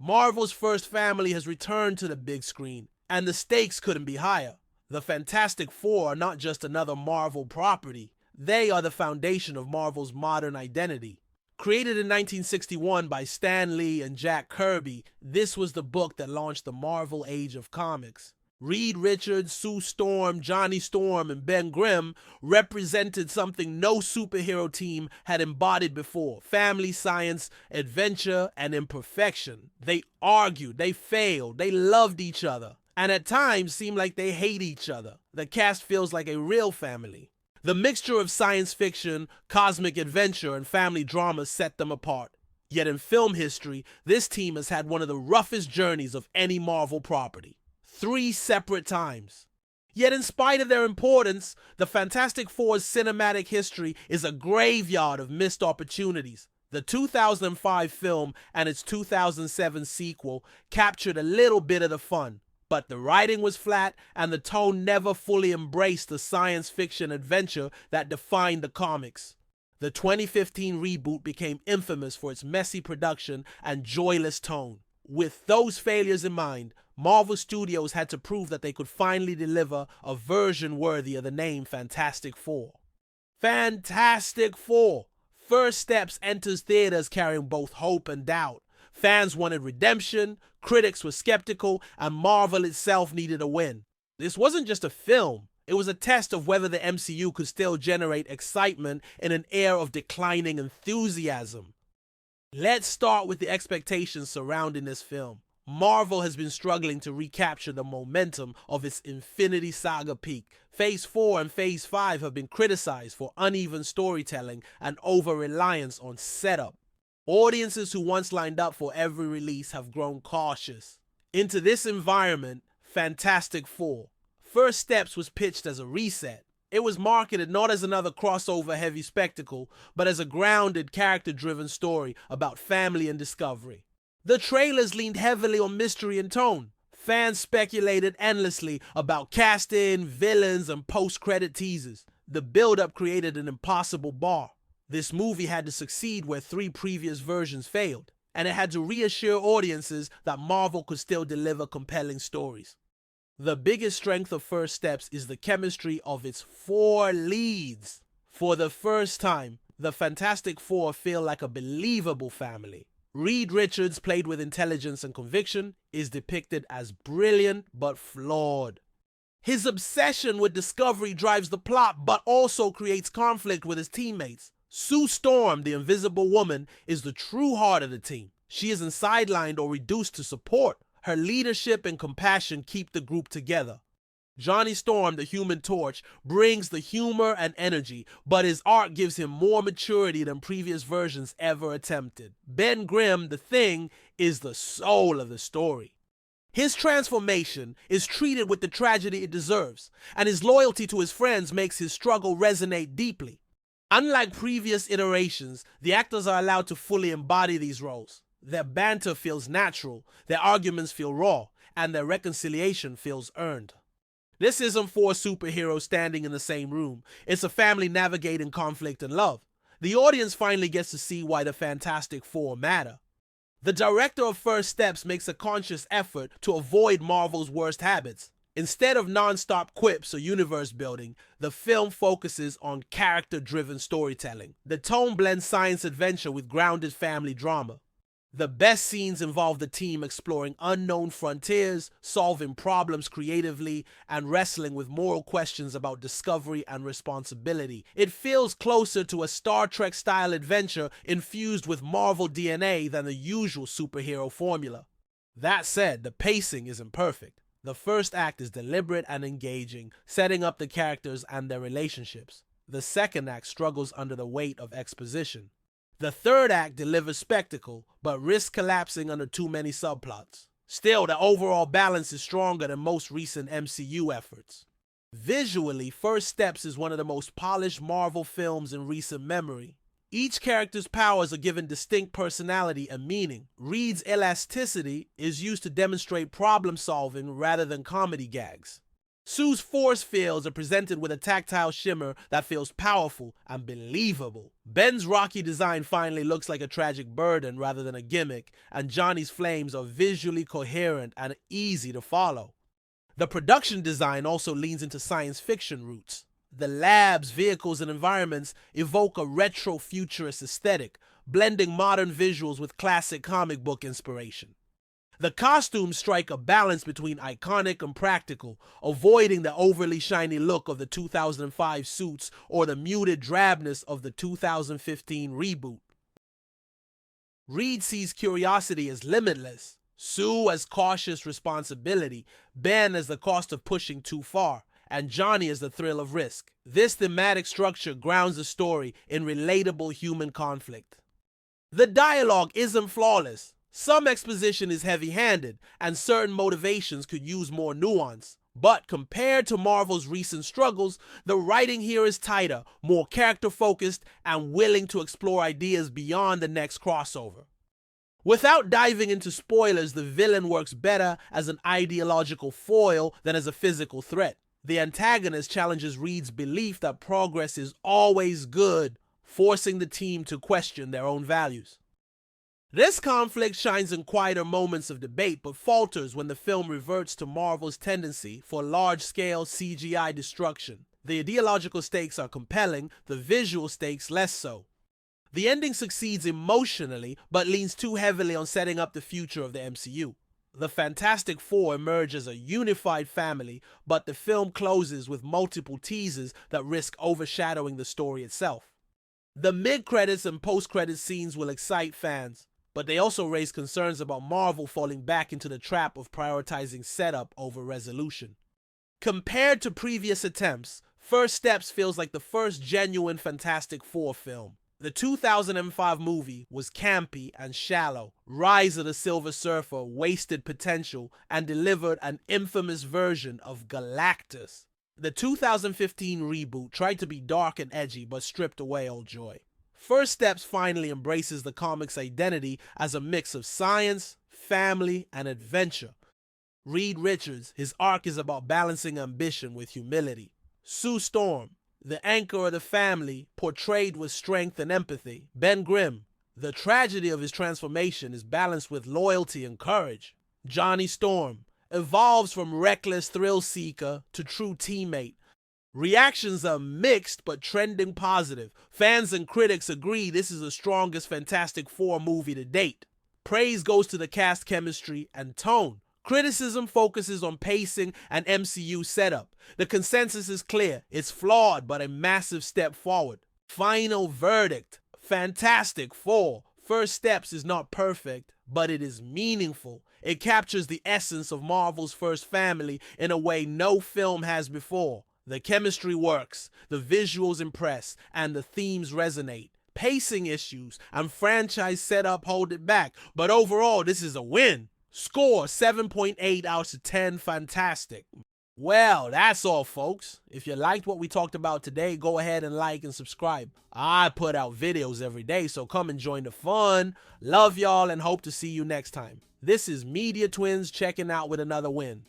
Marvel's first family has returned to the big screen, and the stakes couldn't be higher. The Fantastic Four are not just another Marvel property. They are the foundation of Marvel's modern identity. Created in 1961 by Stan Lee and Jack Kirby, this was the book that launched the Marvel Age of Comics. Reed Richards, Sue Storm, Johnny Storm, and Ben Grimm represented something no superhero team had embodied before: family, science, adventure, and imperfection. They argued, they failed, they loved each other, and at times seemed like they hate each other. The cast feels like a real family. The mixture of science fiction, cosmic adventure, and family drama set them apart. Yet in film history, this team has had one of the roughest journeys of any Marvel property. 3 separate times. Yet in spite of their importance, the Fantastic Four's cinematic history is a graveyard of missed opportunities. The 2005 film and its 2007 sequel captured a little bit of the fun, but the writing was flat and the tone never fully embraced the science fiction adventure that defined the comics. The 2015 reboot became infamous for its messy production and joyless tone. With those failures in mind, Marvel Studios had to prove that they could finally deliver a version worthy of the name Fantastic Four. Fantastic Four! First Steps enters theaters carrying both hope and doubt. Fans wanted redemption, critics were skeptical, and Marvel itself needed a win. This wasn't just a film, it was a test of whether the MCU could still generate excitement in an era of declining enthusiasm. Let's start with the expectations surrounding this film. Marvel has been struggling to recapture the momentum of its Infinity Saga peak. Phase 4 and Phase 5 have been criticized for uneven storytelling and over-reliance on setup. Audiences who once lined up for every release have grown cautious. Into this environment, Fantastic Four. First Steps was pitched as a reset. It was marketed not as another crossover-heavy spectacle, but as a grounded, character-driven story about family and discovery. The trailers leaned heavily on mystery and tone. Fans speculated endlessly about casting, villains, and post-credit teasers. The build-up created an impossible bar. This movie had to succeed where 3 previous versions failed, and it had to reassure audiences that Marvel could still deliver compelling stories. The biggest strength of First Steps is the chemistry of its 4 leads. For the first time, the Fantastic Four feel like a believable family. Reed Richards, played with intelligence and conviction, is depicted as brilliant but flawed. His obsession with discovery drives the plot but also creates conflict with his teammates. Sue Storm, the Invisible Woman, is the true heart of the team. She isn't sidelined or reduced to support. Her leadership and compassion keep the group together. Johnny Storm, the Human Torch, brings the humor and energy, but his arc gives him more maturity than previous versions ever attempted. Ben Grimm, the Thing, is the soul of the story. His transformation is treated with the tragedy it deserves, and his loyalty to his friends makes his struggle resonate deeply. Unlike previous iterations, the actors are allowed to fully embody these roles. Their banter feels natural, their arguments feel raw, and their reconciliation feels earned. This isn't 4 superheroes standing in the same room. It's a family navigating conflict and love. The audience finally gets to see why the Fantastic Four matter. The director of First Steps makes a conscious effort to avoid Marvel's worst habits. Instead of non-stop quips or universe building, the film focuses on character-driven storytelling. The tone blends science adventure with grounded family drama. The best scenes involve the team exploring unknown frontiers, solving problems creatively, and wrestling with moral questions about discovery and responsibility. It feels closer to a Star Trek-style adventure infused with Marvel DNA than the usual superhero formula. That said, the pacing isn't perfect. The first act is deliberate and engaging, setting up the characters and their relationships. The second act struggles under the weight of exposition. The third act delivers spectacle, but risks collapsing under too many subplots. Still, the overall balance is stronger than most recent MCU efforts. Visually, First Steps is one of the most polished Marvel films in recent memory. Each character's powers are given distinct personality and meaning. Reed's elasticity is used to demonstrate problem solving rather than comedy gags. Sue's force fields are presented with a tactile shimmer that feels powerful and believable. Ben's rocky design finally looks like a tragic burden rather than a gimmick, and Johnny's flames are visually coherent and easy to follow. The production design also leans into science fiction roots. The labs, vehicles, and environments evoke a retro-futurist aesthetic, blending modern visuals with classic comic book inspiration. The costumes strike a balance between iconic and practical, avoiding the overly shiny look of the 2005 suits or the muted drabness of the 2015 reboot. Reed sees curiosity as limitless, Sue as cautious responsibility, Ben as the cost of pushing too far, and Johnny as the thrill of risk. This thematic structure grounds the story in relatable human conflict. The dialogue isn't flawless. Some exposition is heavy-handed, and certain motivations could use more nuance. But compared to Marvel's recent struggles, the writing here is tighter, more character-focused, and willing to explore ideas beyond the next crossover. Without diving into spoilers, the villain works better as an ideological foil than as a physical threat. The antagonist challenges Reed's belief that progress is always good, forcing the team to question their own values. This conflict shines in quieter moments of debate, but falters when the film reverts to Marvel's tendency for large-scale CGI destruction. The ideological stakes are compelling, the visual stakes less so. The ending succeeds emotionally, but leans too heavily on setting up the future of the MCU. The Fantastic Four emerge as a unified family, but the film closes with multiple teases that risk overshadowing the story itself. The mid-credits and post-credits scenes will excite fans, but they also raise concerns about Marvel falling back into the trap of prioritizing setup over resolution. Compared to previous attempts, First Steps feels like the first genuine Fantastic Four film. The 2005 movie was campy and shallow. Rise of the Silver Surfer wasted potential and delivered an infamous version of Galactus. The 2015 reboot tried to be dark and edgy but stripped away all joy. First Steps finally embraces the comic's identity as a mix of science, family, and adventure. Reed Richards, his arc is about balancing ambition with humility. Sue Storm, the anchor of the family, portrayed with strength and empathy. Ben Grimm, the tragedy of his transformation is balanced with loyalty and courage. Johnny Storm evolves from reckless thrill seeker to true teammate. Reactions are mixed but trending positive. Fans and critics agree this is the strongest Fantastic Four movie to date. Praise goes to the cast chemistry and tone. Criticism focuses on pacing and MCU setup. The consensus is clear. It's flawed, but a massive step forward. Final verdict: Fantastic Four. First Steps is not perfect, but it is meaningful. It captures the essence of Marvel's first family in a way no film has before. The chemistry works, the visuals impress, and the themes resonate. Pacing issues and franchise setup hold it back, but overall this is a win. Score 7.8 out of 10 fantastic. Well, that's all, folks. If you liked what we talked about today, go ahead and like and subscribe. I put out videos every day, so come and join the fun. Love y'all and hope to see you next time. This is Media Twins checking out with another win.